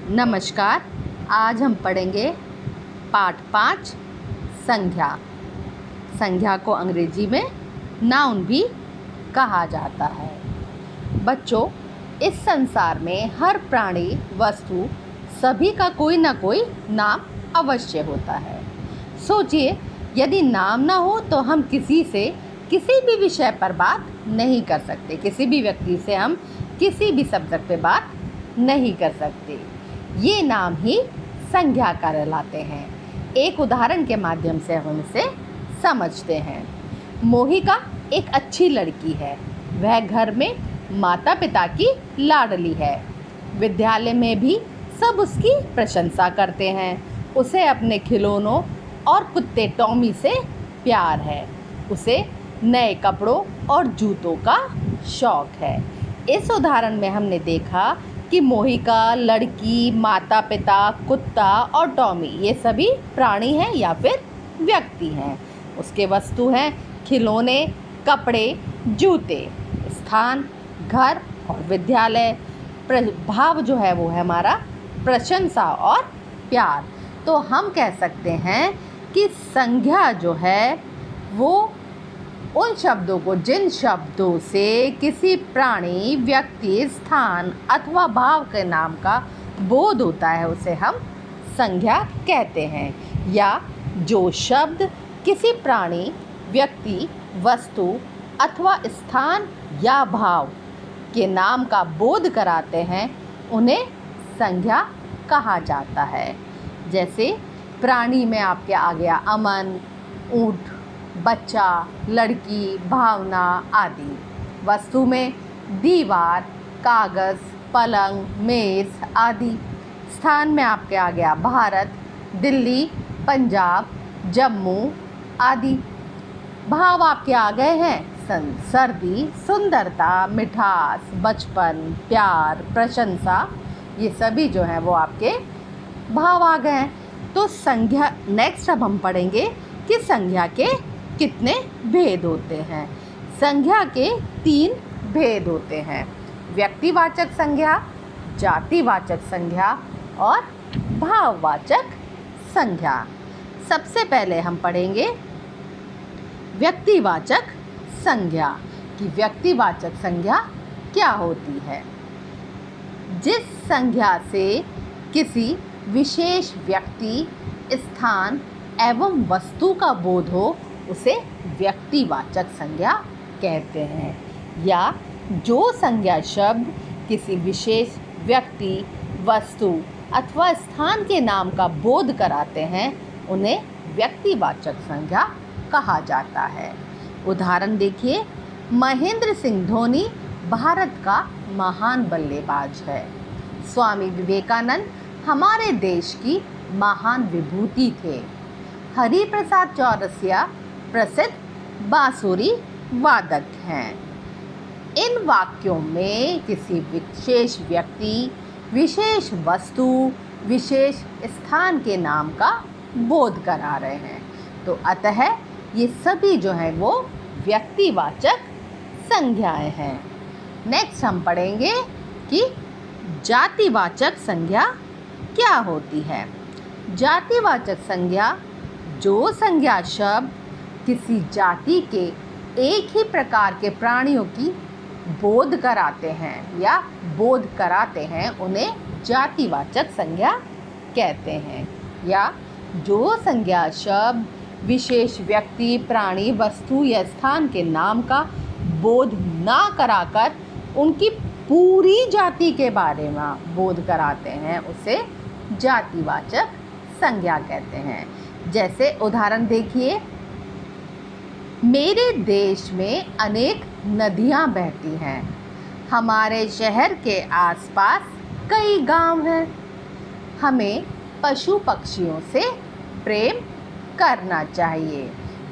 नमस्कार। आज हम पढ़ेंगे पाठ 5 संज्ञा। संज्ञा को अंग्रेजी में नाउन भी कहा जाता है। बच्चों, इस संसार में हर प्राणी, वस्तु, सभी का कोई ना कोई नाम अवश्य होता है। सोचिए, यदि नाम ना हो तो हम किसी से किसी भी विषय पर बात नहीं कर सकते। किसी भी व्यक्ति से हम किसी भी सब्जेक्ट पे बात नहीं कर सकते। ये नाम ही संज्ञा कहलाते हैं। एक उदाहरण के माध्यम से हम इसे समझते हैं। मोहिका एक अच्छी लड़की है। वह घर में माता पिता की लाडली है। विद्यालय में भी सब उसकी प्रशंसा करते हैं। उसे अपने खिलौनों और कुत्ते टॉमी से प्यार है। उसे नए कपड़ों और जूतों का शौक है। इस उदाहरण में हमने देखा कि मोहिका, लड़की, माता पिता, कुत्ता और टॉमी ये सभी प्राणी हैं या फिर व्यक्ति हैं। उसके वस्तु हैं खिलौने, कपड़े, जूते। स्थान घर और विद्यालय। भाव जो है वो है हमारा प्रशंसा और प्यार। तो हम कह सकते हैं कि संज्ञा जो है वो उन शब्दों को, जिन शब्दों से किसी प्राणी, व्यक्ति, स्थान अथवा भाव के नाम का बोध होता है, उसे हम संज्ञा कहते हैं। या जो शब्द किसी प्राणी, व्यक्ति, वस्तु अथवा स्थान या भाव के नाम का बोध कराते हैं, उन्हें संज्ञा कहा जाता है। जैसे प्राणी में आपके आ गया अमन, ऊँट, बच्चा, लड़की, भावना आदि। वस्तु में दीवार, कागज़, पलंग, मेज़ आदि। स्थान में आपके आ गया भारत, दिल्ली, पंजाब, जम्मू आदि। भाव आपके आ गए हैं सर्दी, सुंदरता, मिठास, बचपन, प्यार, प्रशंसा। ये सभी जो हैं वो आपके भाव आ गए हैं। तो संज्ञा, नेक्स्ट अब हम पढ़ेंगे कि संज्ञा के कितने भेद होते हैं। संज्ञा के 3 भेद होते हैं: व्यक्तिवाचक संज्ञा, जातिवाचक संज्ञा और भाववाचक संज्ञा। सबसे पहले हम पढ़ेंगे व्यक्तिवाचक संज्ञा कि व्यक्तिवाचक संज्ञा क्या होती है। जिस संज्ञा से किसी विशेष व्यक्ति, स्थान एवं वस्तु का बोध हो, उसे व्यक्तिवाचक संज्ञा कहते हैं। या जो संज्ञा शब्द किसी विशेष व्यक्ति, वस्तु अथवा स्थान के नाम का बोध कराते हैं, उन्हें व्यक्तिवाचक संज्ञा कहा जाता है। उदाहरण देखिए, महेंद्र सिंह धोनी भारत का महान बल्लेबाज है। स्वामी विवेकानंद हमारे देश की महान विभूति थे। हरि प्रसाद चौरसिया प्रसिद्ध बांसुरी वादक हैं। इन वाक्यों में किसी विशेष व्यक्ति, विशेष वस्तु, विशेष स्थान के नाम का बोध करा रहे हैं। तो अतः ये सभी जो हैं वो व्यक्तिवाचक संज्ञाएं हैं। नेक्स्ट हम पढ़ेंगे कि जातिवाचक संज्ञा क्या होती है। जातिवाचक संज्ञा जो संज्ञा शब्द किसी जाति के एक ही प्रकार के प्राणियों की बोध कराते हैं या बोध कराते हैं, उन्हें जातिवाचक संज्ञा कहते हैं। या जो संज्ञा शब्द विशेष व्यक्ति, प्राणी, वस्तु या स्थान के नाम का बोध ना कराकर उनकी पूरी जाति के बारे में बोध कराते हैं, उसे जातिवाचक संज्ञा कहते हैं। जैसे उदाहरण देखिए, मेरे देश में अनेक नदियाँ बहती हैं। हमारे शहर के आसपास कई गांव हैं। हमें पशु पक्षियों से प्रेम करना चाहिए।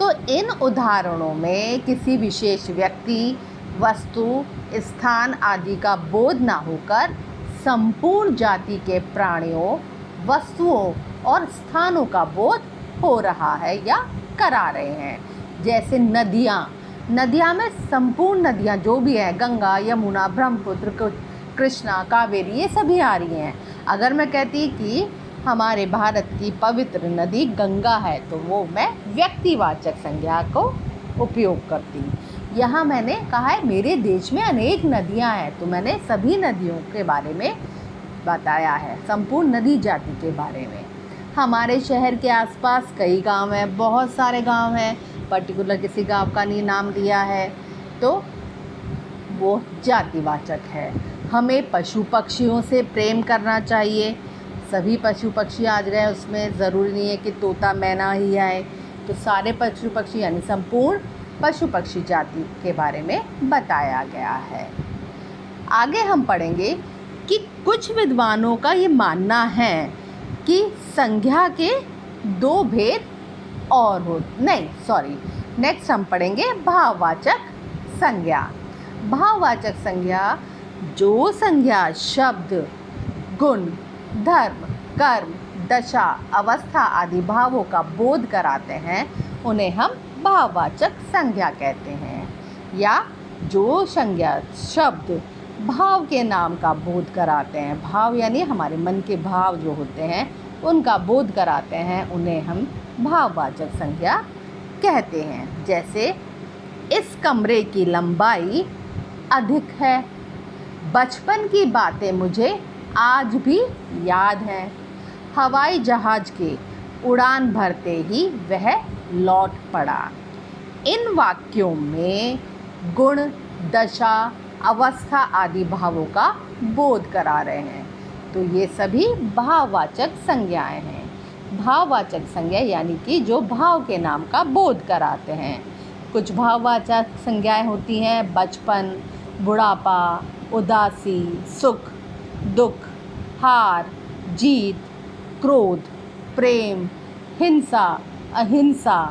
तो इन उदाहरणों में किसी विशेष व्यक्ति, वस्तु, स्थान आदि का बोध ना होकर संपूर्ण जाति के प्राणियों, वस्तुओं और स्थानों का बोध हो रहा है या करा रहे हैं। जैसे नदियाँ में संपूर्ण नदियाँ जो भी हैं, गंगा, यमुना, ब्रह्मपुत्र, कृष्णा, कावेरी, ये सभी आ रही हैं। अगर मैं कहती कि हमारे भारत की पवित्र नदी गंगा है तो वो मैं व्यक्तिवाचक संज्ञा को उपयोग करती। यहाँ मैंने कहा है मेरे देश में अनेक नदियाँ हैं, तो मैंने सभी नदियों के बारे में बताया है, संपूर्ण नदी जाति के बारे में। हमारे शहर के आसपास कई गांव हैं, बहुत सारे गांव हैं, पर्टिकुलर किसी गांव का नहीं नाम दिया है तो वो जातिवाचक है। हमें पशु पक्षियों से प्रेम करना चाहिए। सभी पशु पक्षी आ गए, उसमें ज़रूरी नहीं है कि तोता मैना ही आए, तो सारे पशु पक्षी यानी संपूर्ण पशु पक्षी जाति के बारे में बताया गया है। आगे हम पढ़ेंगे कि कुछ विद्वानों का ये मानना है कि संज्ञा के दो भेद और नेक्स्ट हम पढ़ेंगे भाववाचक संज्ञा। भाववाचक संज्ञा जो संज्ञा शब्द, गुण, धर्म, कर्म, दशा, अवस्था आदि भावों का बोध कराते हैं उन्हें हम भाववाचक संज्ञा कहते हैं। या जो संज्ञा शब्द भाव के नाम का बोध कराते हैं, भाव यानी हमारे मन के भाव जो होते हैं उनका बोध कराते हैं, उन्हें हम भाववाचक संज्ञा कहते हैं। जैसे इस कमरे की लंबाई अधिक है, बचपन की बातें मुझे आज भी याद हैं, हवाई जहाज़ के उड़ान भरते ही वह लौट पड़ा। इन वाक्यों में गुण, दशा, अवस्था आदि भावों का बोध करा रहे हैं, तो ये सभी भाववाचक संज्ञाएं हैं। भाववाचक संज्ञा यानी कि जो भाव के नाम का बोध कराते हैं। कुछ भाववाचक संज्ञाएं होती हैं बचपन, बुढ़ापा, उदासी, सुख, दुख, हार, जीत, क्रोध, प्रेम, हिंसा, अहिंसा,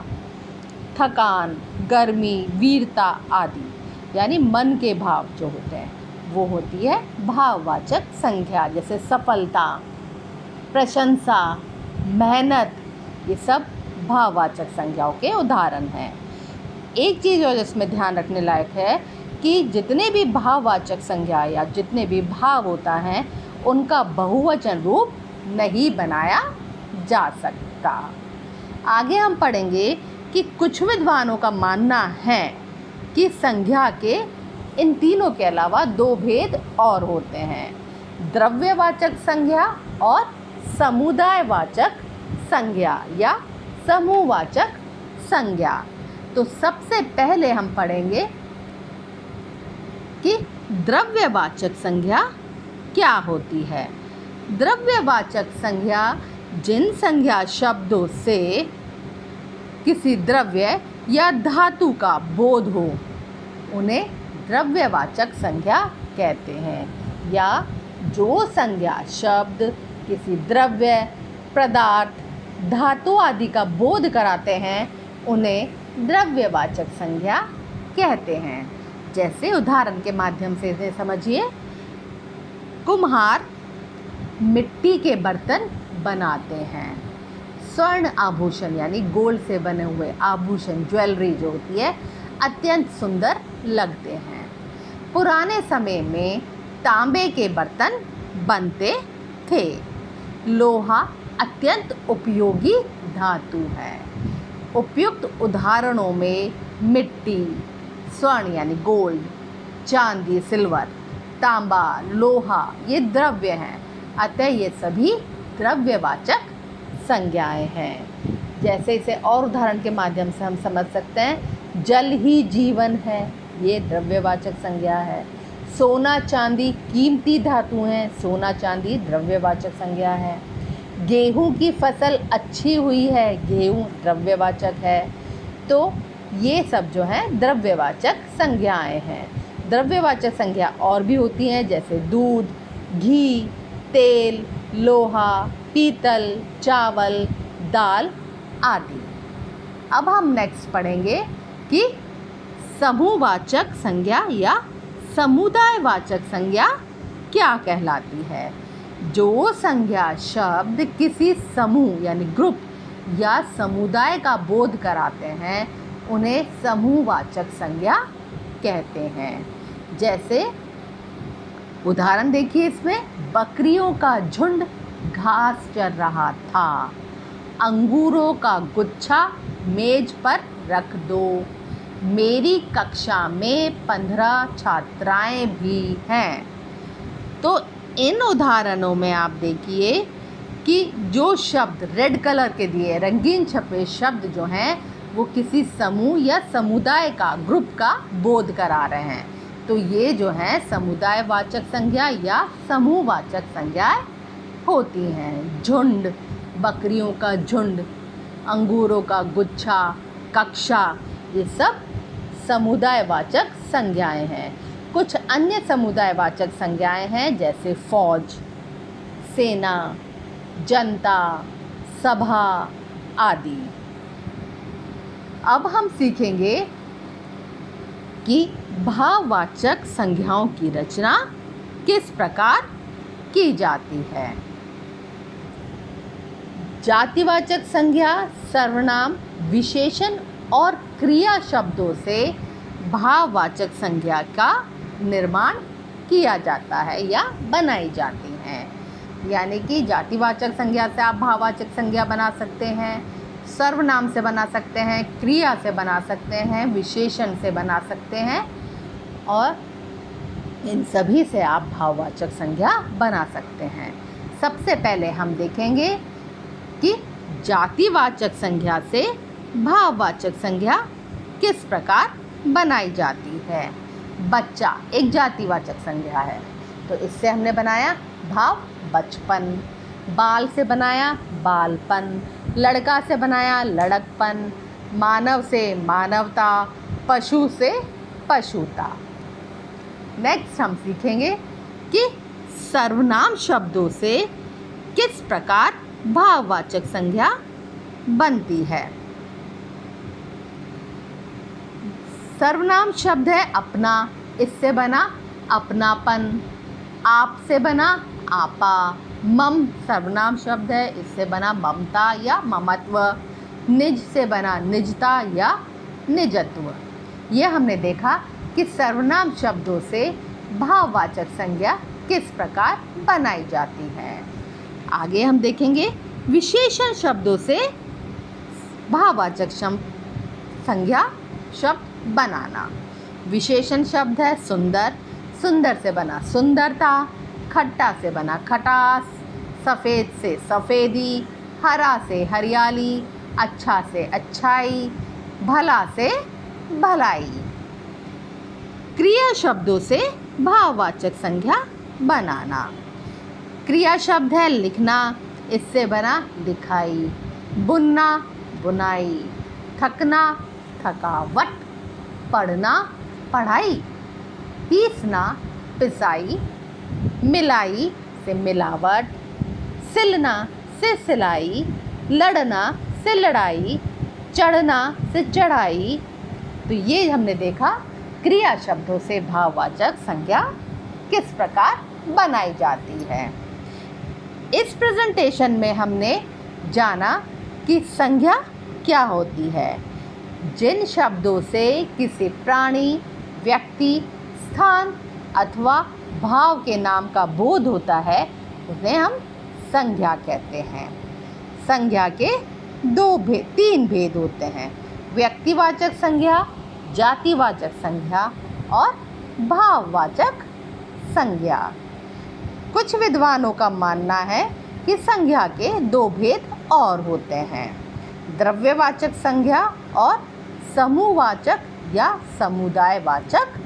थकान, गर्मी, वीरता आदि, यानी मन के भाव जो होते हैं वो होती है भाववाचक संज्ञा। जैसे सफलता, प्रशंसा, मेहनत, ये सब भाववाचक संज्ञाओं के उदाहरण हैं। एक चीज़ और इसमें ध्यान रखने लायक है कि जितने भी भाववाचक संज्ञा या जितने भी भाव होता है उनका बहुवचन रूप नहीं बनाया जा सकता। आगे हम पढ़ेंगे कि कुछ विद्वानों का मानना है कि संज्ञा के इन तीनों के अलावा दो भेद और होते हैं, द्रव्यवाचक संज्ञा और समुदायवाचक संज्ञा या समूहवाचक संज्ञा। तो सबसे पहले हम पढ़ेंगे कि द्रव्यवाचक संज्ञा क्या होती है। द्रव्यवाचक संज्ञा जिन संज्ञा शब्दों से किसी द्रव्य या धातु का बोध हो उन्हें द्रव्यवाचक संज्ञा कहते हैं। या जो संज्ञा शब्द किसी द्रव्य, पदार्थ, धातु आदि का बोध कराते हैं उन्हें द्रव्यवाचक संज्ञा कहते हैं। जैसे उदाहरण के माध्यम से इसे समझिए। कुम्हार मिट्टी के बर्तन बनाते हैं। स्वर्ण आभूषण यानी गोल्ड से बने हुए आभूषण, ज्वेलरी जो होती है, अत्यंत सुंदर लगते हैं। पुराने समय में तांबे के बर्तन बनते थे। लोहा अत्यंत उपयोगी धातु है। उपयुक्त उदाहरणों में मिट्टी, स्वर्ण यानी गोल्ड, चांदी, सिल्वर, तांबा, लोहा ये द्रव्य हैं, अतः ये सभी द्रव्यवाचक संज्ञाएं हैं। जैसे इसे और उदाहरण के माध्यम से हम समझ सकते हैं, जल ही जीवन है, ये द्रव्यवाचक संज्ञा है। सोना चांदी कीमती धातु हैं, सोना चांदी द्रव्यवाचक संज्ञा है। गेहूं की फसल अच्छी हुई है, गेहूं द्रव्यवाचक है। तो ये सब जो है द्रव्यवाचक संज्ञाएं हैं। द्रव्यवाचक संज्ञा और भी होती हैं, जैसे दूध, घी, तेल, लोहा, पीतल, चावल, दाल आदि। अब हम नेक्स्ट पढ़ेंगे कि समूहवाचक संज्ञा या समुदायवाचक संज्ञा क्या कहलाती है। जो संज्ञा शब्द किसी समूह यानी ग्रुप या समुदाय का बोध कराते हैं उन्हें समूहवाचक संज्ञा कहते हैं। जैसे उदाहरण देखिए इसमें, बकरियों का झुंड घास चर रहा था, अंगूरों का गुच्छा मेज पर रख दो, मेरी कक्षा में 15 छात्राएं भी हैं। तो इन उदाहरणों में आप देखिए कि जो शब्द रेड कलर के दिए, रंगीन छपे शब्द जो हैं वो किसी समूह या समुदाय का, ग्रुप का बोध करा रहे हैं। तो ये जो है समुदायवाचक संज्ञा या समूहवाचक संज्ञाएं होती हैं। झुंड, बकरियों का झुंड, अंगूरों का गुच्छा, कक्षा, ये सब समुदायवाचक संज्ञाएं हैं। कुछ अन्य समुदायवाचक संज्ञाएं हैं जैसे फौज, सेना, जनता, सभा आदि। अब हम सीखेंगे कि भाववाचक संज्ञाओं की रचना किस प्रकार की जाती है। जातिवाचक संज्ञा सर्वनाम, विशेषण और क्रिया शब्दों से भाववाचक संज्ञा का निर्माण किया जाता है या बनाई जाती हैं। यानी कि जातिवाचक संज्ञा से आप भाववाचक संज्ञा बना सकते हैं, सर्वनाम से बना सकते हैं, क्रिया से बना सकते हैं, विशेषण से बना सकते हैं और इन सभी से आप भाववाचक संज्ञा बना सकते हैं। सबसे पहले हम देखेंगे कि जातिवाचक संज्ञा से भाववाचक संज्ञा किस प्रकार बनाई जाती है। बच्चा एक जातिवाचक संज्ञा है, तो इससे हमने बनाया भाव बचपन, बाल से बनाया बालपन, लड़का से बनाया लड़कपन, मानव से मानवता, पशु से पशुता। नेक्स्ट हम सीखेंगे कि सर्वनाम शब्दों से किस प्रकार भाववाचक संज्ञा बनती है। सर्वनाम शब्द है अपना, इससे बना अपनापन, आप से बना आपा, मम सर्वनाम शब्द है, इससे बना ममता या ममत्व, निज से बना निजता या निजत्व। ये हमने देखा कि सर्वनाम शब्दों से भाववाचक संज्ञा किस प्रकार बनाई जाती है। आगे हम देखेंगे विशेषण शब्दों से भाववाचक संज्ञा शब्द बनाना। विशेषण शब्द है सुंदर, सुंदर से बना सुंदरता, खट्टा से बना खटास, सफ़ेद से सफ़ेदी, हरा से हरियाली, अच्छा से अच्छाई, भला से भलाई। क्रिया शब्दों से भाववाचक संज्ञा बनाना। क्रिया शब्द है लिखना, इससे बना लिखाई, बुनना बुनाई, थकना थकावट, पढ़ना पढ़ाई, पीसना पिसाई, मिलाई से मिलावट, सिलना से सिलाई, लड़ना से लड़ाई, चढ़ना से चढ़ाई। तो ये हमने देखा क्रिया शब्दों से भाववाचक संज्ञा किस प्रकार बनाई जाती है। इस प्रेजेंटेशन में हमने जाना कि संज्ञा क्या होती है। जिन शब्दों से किसी प्राणी, व्यक्ति, स्थान अथवा भाव के नाम का बोध होता है उन्हें हम संज्ञा कहते हैं। संज्ञा के तीन भेद होते हैं, व्यक्तिवाचक संज्ञा, जातिवाचक संज्ञा और भाववाचक संज्ञा। कुछ विद्वानों का मानना है कि संज्ञा के दो भेद और होते हैं, द्रव्यवाचक संज्ञा और समूहवाचक या समुदायवाचक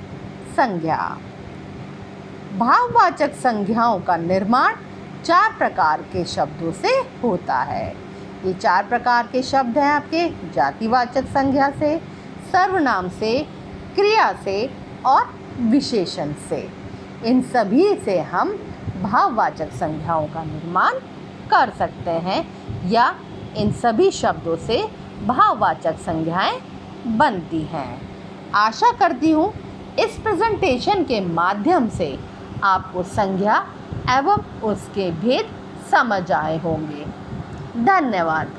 संज्ञा। भाववाचक संज्ञाओं का निर्माण 4 प्रकार के शब्दों से होता है। ये 4 प्रकार के शब्द हैं आपके जातिवाचक संज्ञा से, सर्वनाम से, क्रिया से और विशेषण से। इन सभी से हम भाववाचक संज्ञाओं का निर्माण कर सकते हैं या इन सभी शब्दों से भाववाचक संज्ञाएं बनती हैं। आशा करती हूँ इस प्रेजेंटेशन के माध्यम से आपको संज्ञा एवं उसके भेद समझ आए होंगे। धन्यवाद।